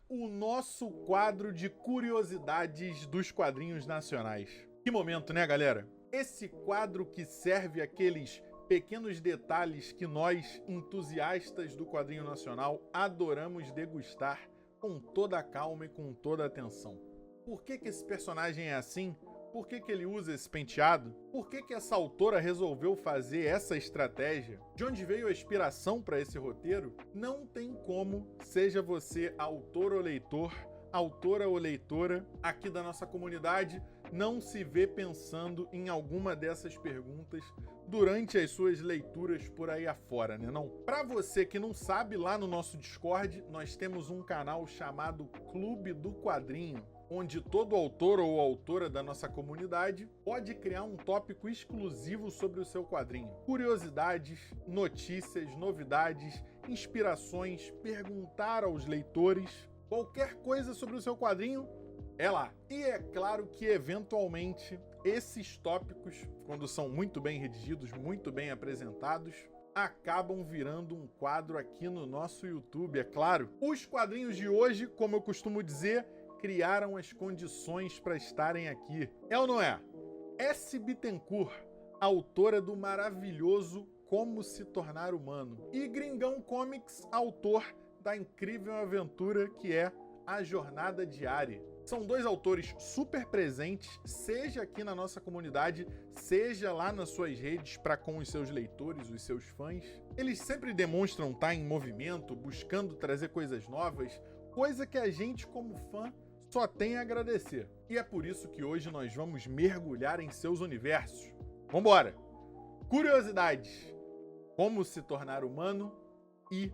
O nosso quadro de curiosidades dos quadrinhos nacionais. Que momento, né, galera? Esse quadro que serve aqueles pequenos detalhes que nós, entusiastas do quadrinho nacional, adoramos degustar com toda a calma e com toda a atenção. Por que esse personagem é assim? Por que ele usa esse penteado? Por que essa autora resolveu fazer essa estratégia? De onde veio a inspiração para esse roteiro? Não tem como, seja você autor ou leitor, autora ou leitora aqui da nossa comunidade, não se vê pensando em alguma dessas perguntas durante as suas leituras por aí afora, né não? Para você que não sabe, lá no nosso Discord, nós temos um canal chamado Clube do Quadrinho, onde todo autor ou autora da nossa comunidade pode criar um tópico exclusivo sobre o seu quadrinho. Curiosidades, notícias, novidades, inspirações, perguntar aos leitores, qualquer coisa sobre o seu quadrinho, é lá. E é claro que, eventualmente, esses tópicos, quando são muito bem redigidos, muito bem apresentados, acabam virando um quadro aqui no nosso YouTube, é claro. Os quadrinhos de hoje, como eu costumo dizer, criaram as condições para estarem aqui. É ou não é? S. Bittencourt, autora do maravilhoso Como Se Tornar Humano. E Gringão Comics, autor da incrível aventura que é A Jornada Diária. São dois autores super presentes, seja aqui na nossa comunidade, seja lá nas suas redes para com os seus leitores, os seus fãs. Eles sempre demonstram estar em movimento, buscando trazer coisas novas, coisa que a gente, como fã, só tem a agradecer. E é por isso que hoje nós vamos mergulhar em seus universos. Vambora! Curiosidades: Como Se Tornar Humano e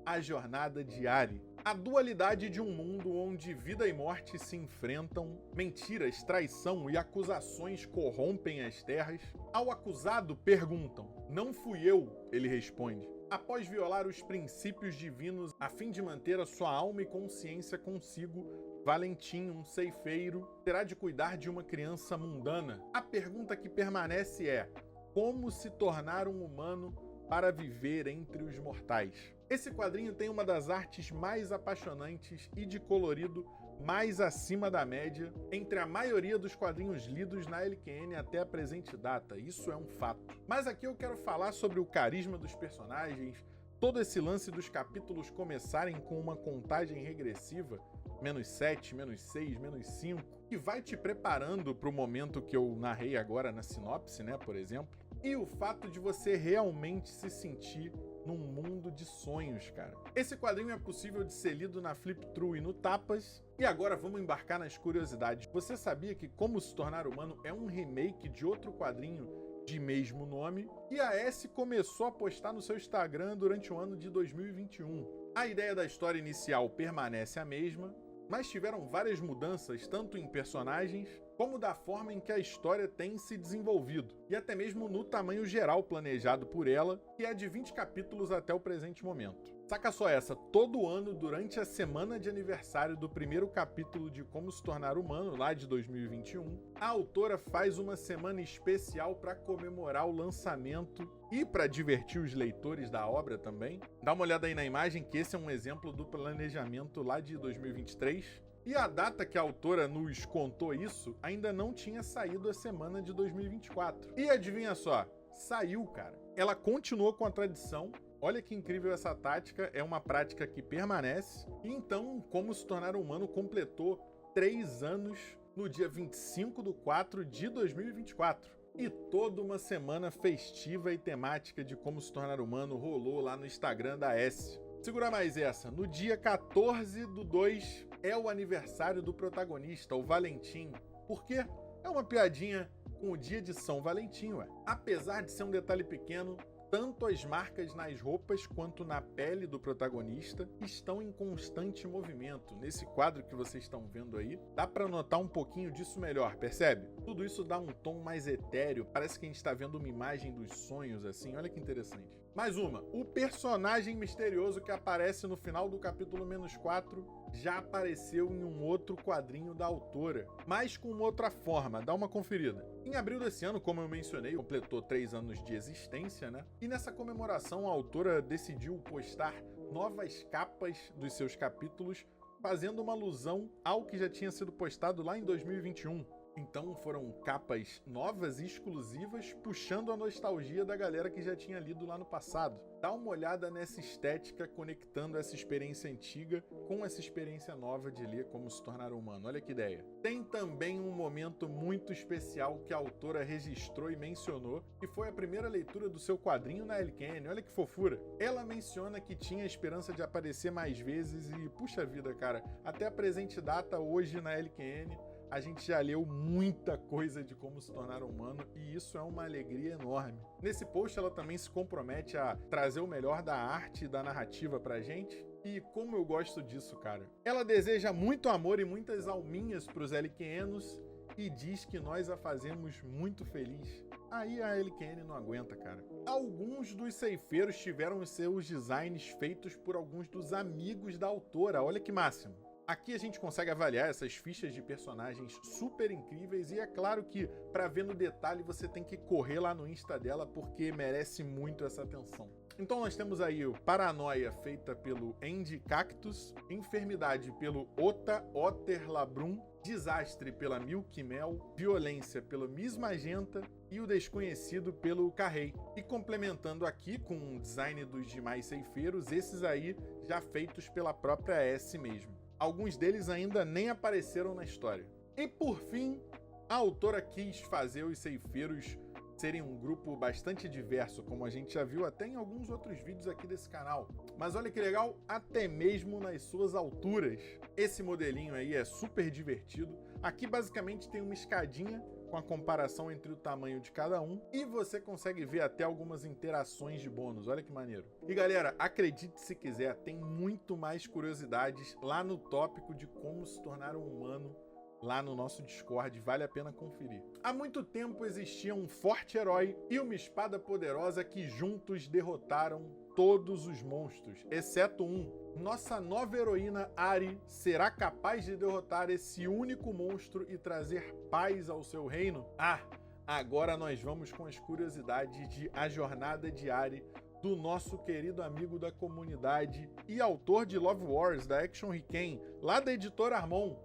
A Jornada Diária. A dualidade de um mundo onde vida e morte se enfrentam, mentiras, traição e acusações corrompem as terras. Ao acusado perguntam: "Não fui eu", ele responde. Após violar os princípios divinos a fim de manter a sua alma e consciência consigo, Valentim, um ceifeiro, terá de cuidar de uma criança mundana. A pergunta que permanece é: como se tornar um humano para viver entre os mortais? Esse quadrinho tem uma das artes mais apaixonantes e de colorido mais acima da média entre a maioria dos quadrinhos lidos na LQN até a presente data. Isso é um fato. Mas aqui eu quero falar sobre o carisma dos personagens, todo esse lance dos capítulos começarem com uma contagem regressiva, -7, -6, -5, que vai te preparando para o momento que eu narrei agora na sinopse, né, por exemplo. E o fato de você realmente se sentir num mundo de sonhos, cara. Esse quadrinho é possível de ser lido na Flip-Thru e no Tapas. E agora vamos embarcar nas curiosidades. Você sabia que Como Se Tornar Humano é um remake de outro quadrinho de mesmo nome? E a S começou a postar no seu Instagram durante o ano de 2021. A ideia da história inicial permanece a mesma, mas tiveram várias mudanças, tanto em personagens, como da forma em que a história tem se desenvolvido, e até mesmo no tamanho geral planejado por ela, que é de 20 capítulos até o presente momento. Saca só essa: todo ano, durante a semana de aniversário do primeiro capítulo de Como Se Tornar Humano, lá de 2021, a autora faz uma semana especial para comemorar o lançamento e para divertir os leitores da obra também. Dá uma olhada aí na imagem, que esse é um exemplo do planejamento lá de 2023. E a data que a autora nos contou isso ainda não tinha saído a semana de 2024. E adivinha só, saiu, cara. Ela continuou com a tradição. Olha que incrível essa tática, é uma prática que permanece. E então, Como Se Tornar Humano completou 3 anos no dia 25/4 de 2024. E toda uma semana festiva e temática de Como Se Tornar Humano rolou lá no Instagram da S. Segura mais essa: no dia 14/2 é o aniversário do protagonista, o Valentim. Por quê? É uma piadinha com o dia de São Valentim, ué. Apesar de ser um detalhe pequeno, tanto as marcas nas roupas quanto na pele do protagonista estão em constante movimento. Nesse quadro que vocês estão vendo aí, dá para notar um pouquinho disso melhor, percebe? Tudo isso dá um tom mais etéreo, parece que a gente está vendo uma imagem dos sonhos, assim, olha que interessante. Mais uma: o personagem misterioso que aparece no final do capítulo -4 já apareceu em um outro quadrinho da autora, mas com uma outra forma. Dá uma conferida. Em abril desse ano, como eu mencionei, completou 3 anos de existência, né? E nessa comemoração a autora decidiu postar novas capas dos seus capítulos fazendo uma alusão ao que já tinha sido postado lá em 2021. Então foram capas novas e exclusivas, puxando a nostalgia da galera que já tinha lido lá no passado. Dá uma olhada nessa estética, conectando essa experiência antiga com essa experiência nova de ler Como Se Tornar Humano. Olha que ideia. Tem também um momento muito especial que a autora registrou e mencionou, que foi a primeira leitura do seu quadrinho na LQN. Olha que fofura. Ela menciona que tinha a esperança de aparecer mais vezes e, puxa vida, cara, até a presente data, hoje na LQN, a gente já leu muita coisa de Como Se Tornar Humano e isso é uma alegria enorme. Nesse post ela também se compromete a trazer o melhor da arte e da narrativa pra gente. E como eu gosto disso, cara. Ela deseja muito amor e muitas alminhas pros LQNos e diz que nós a fazemos muito feliz. Aí a LQN não aguenta, cara. Alguns dos ceifeiros tiveram os seus designs feitos por alguns dos amigos da autora. Olha que máximo. Aqui a gente consegue avaliar essas fichas de personagens super incríveis e é claro que para ver no detalhe você tem que correr lá no Insta dela porque merece muito essa atenção. Então nós temos aí o Paranoia feita pelo Andy Cactus, Enfermidade pelo Ota Otter Labrum, Desastre pela Milk Mel, Violência pelo Miss Magenta e o Desconhecido pelo Carrey. E complementando aqui com o design dos demais ceifeiros, esses aí já feitos pela própria S mesmo. Alguns deles ainda nem apareceram na história. E por fim, a autora quis fazer os ceifeiros serem um grupo bastante diverso, como a gente já viu até em alguns outros vídeos aqui desse canal. Mas olha que legal, até mesmo nas suas alturas. Esse modelinho aí é super divertido. Aqui basicamente tem uma escadinha com a comparação entre o tamanho de cada um e você consegue ver até algumas interações de bônus, olha que maneiro. E galera, acredite se quiser, tem muito mais curiosidades lá no tópico de como se tornar um humano lá no nosso Discord, vale a pena conferir. Há muito tempo existia um forte herói e uma espada poderosa que juntos derrotaram todos os monstros, exceto um. Nossa nova heroína Ari será capaz de derrotar esse único monstro e trazer paz ao seu reino? Ah, agora nós vamos com as curiosidades de A Jornada de Ari, do nosso querido amigo da comunidade e autor de Love Wars, da Action Riken, lá da editora Armon,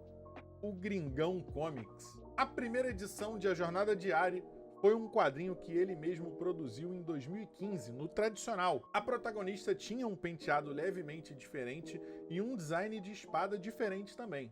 o Gringão Comics. A primeira edição de A Jornada de Ari foi um quadrinho que ele mesmo produziu em 2015, no tradicional. A protagonista tinha um penteado levemente diferente e um design de espada diferente também.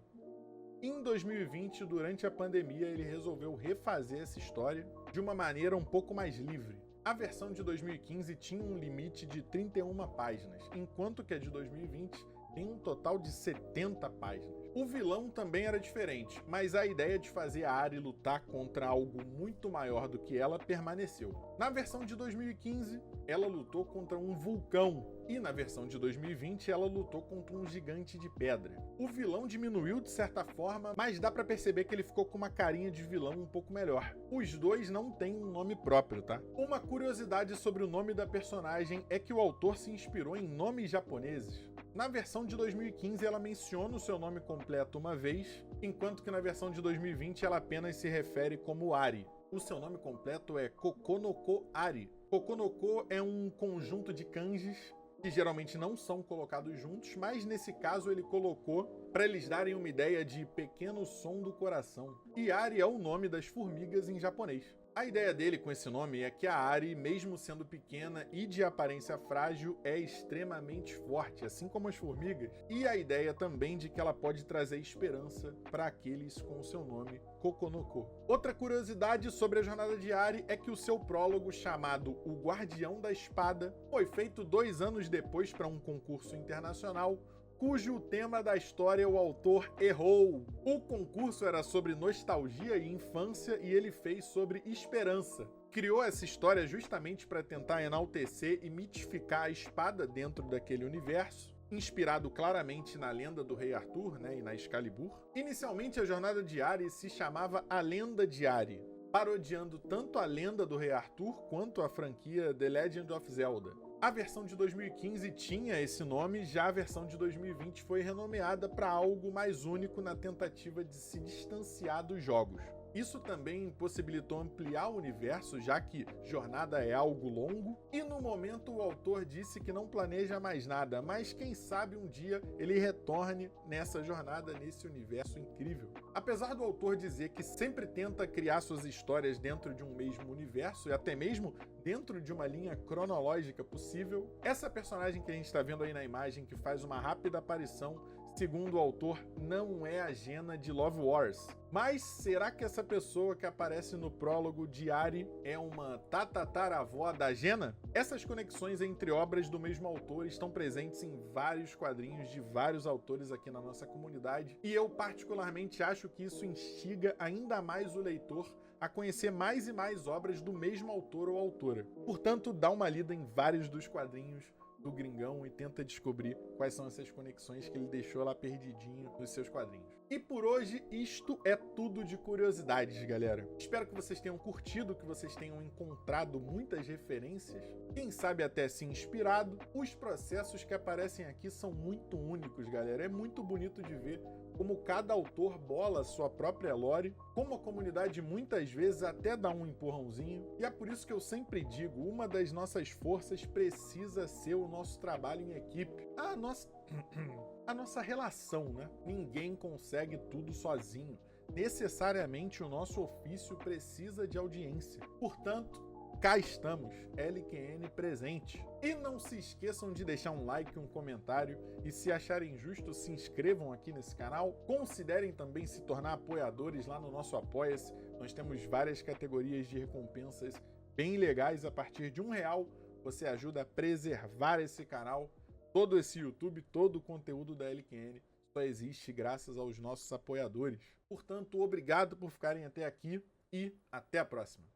Em 2020, durante a pandemia, ele resolveu refazer essa história de uma maneira um pouco mais livre. A versão de 2015 tinha um limite de 31 páginas, enquanto que a de 2020 tem um total de 70 páginas. O vilão também era diferente, mas a ideia de fazer a Ari lutar contra algo muito maior do que ela permaneceu. Na versão de 2015, ela lutou contra um vulcão, e na versão de 2020 ela lutou contra um gigante de pedra. O vilão diminuiu de certa forma, mas dá pra perceber que ele ficou com uma carinha de vilão um pouco melhor. Os dois não têm um nome próprio, tá? Uma curiosidade sobre o nome da personagem é que o autor se inspirou em nomes japoneses. Na versão de 2015 ela menciona o seu nome completo uma vez, enquanto que na versão de 2020 ela apenas se refere como Ari. O seu nome completo é Kokonoko Ari. Kokonoko é um conjunto de kanjis que geralmente não são colocados juntos, mas nesse caso ele colocou para eles darem uma ideia de pequeno som do coração. E Ari é o nome das formigas em japonês. A ideia dele com esse nome é que a Ari, mesmo sendo pequena e de aparência frágil, é extremamente forte, assim como as formigas. E a ideia também de que ela pode trazer esperança para aqueles com o seu nome Kokonoko. Outra curiosidade sobre a jornada de Ari é que o seu prólogo, chamado O Guardião da Espada, foi feito 2 anos depois para um concurso internacional, cujo tema da história o autor errou. O concurso era sobre nostalgia e infância e ele fez sobre esperança. Criou essa história justamente para tentar enaltecer e mitificar a espada dentro daquele universo, inspirado claramente na lenda do Rei Arthur, né, e na Excalibur. Inicialmente a jornada de Ari se chamava A Lenda de Ari, parodiando tanto a lenda do Rei Arthur quanto a franquia The Legend of Zelda. A versão de 2015 tinha esse nome, já a versão de 2020 foi renomeada para algo mais único na tentativa de se distanciar dos jogos. Isso também possibilitou ampliar o universo, já que jornada é algo longo, e no momento o autor disse que não planeja mais nada, mas quem sabe um dia ele retorne nessa jornada, nesse universo incrível. Apesar do autor dizer que sempre tenta criar suas histórias dentro de um mesmo universo e até mesmo dentro de uma linha cronológica possível, essa personagem que a gente está vendo aí na imagem, que faz uma rápida aparição, segundo o autor, não é a Jenna de Love Wars. Mas será que essa pessoa que aparece no prólogo de Ari é uma tatataravó da Jenna? Essas conexões entre obras do mesmo autor estão presentes em vários quadrinhos de vários autores aqui na nossa comunidade, e eu particularmente acho que isso instiga ainda mais o leitor a conhecer mais e mais obras do mesmo autor ou autora. Portanto, dá uma lida em vários dos quadrinhos do Gringão e tenta descobrir quais são essas conexões que ele deixou lá perdidinho nos seus quadrinhos. E por hoje, isto é tudo de curiosidades, galera. Espero que vocês tenham curtido, que vocês tenham encontrado muitas referências, quem sabe até se inspirado. Os processos que aparecem aqui são muito únicos, galera. É muito bonito de ver como cada autor bola sua própria lore, como a comunidade muitas vezes até dá um empurrãozinho, e é por isso que eu sempre digo, uma das nossas forças precisa ser o nosso trabalho em equipe, a nossa relação, né? Ninguém consegue tudo sozinho. Necessariamente o nosso ofício precisa de audiência. Portanto, cá estamos, LQN presente. E não se esqueçam de deixar um like, um comentário, e se acharem justo, se inscrevam aqui nesse canal. Considerem também se tornar apoiadores lá no nosso Apoia-se. Nós temos várias categorias de recompensas bem legais. A partir de R$1, você ajuda a preservar esse canal. Todo esse YouTube, todo o conteúdo da LQN só existe graças aos nossos apoiadores. Portanto, obrigado por ficarem até aqui e até a próxima.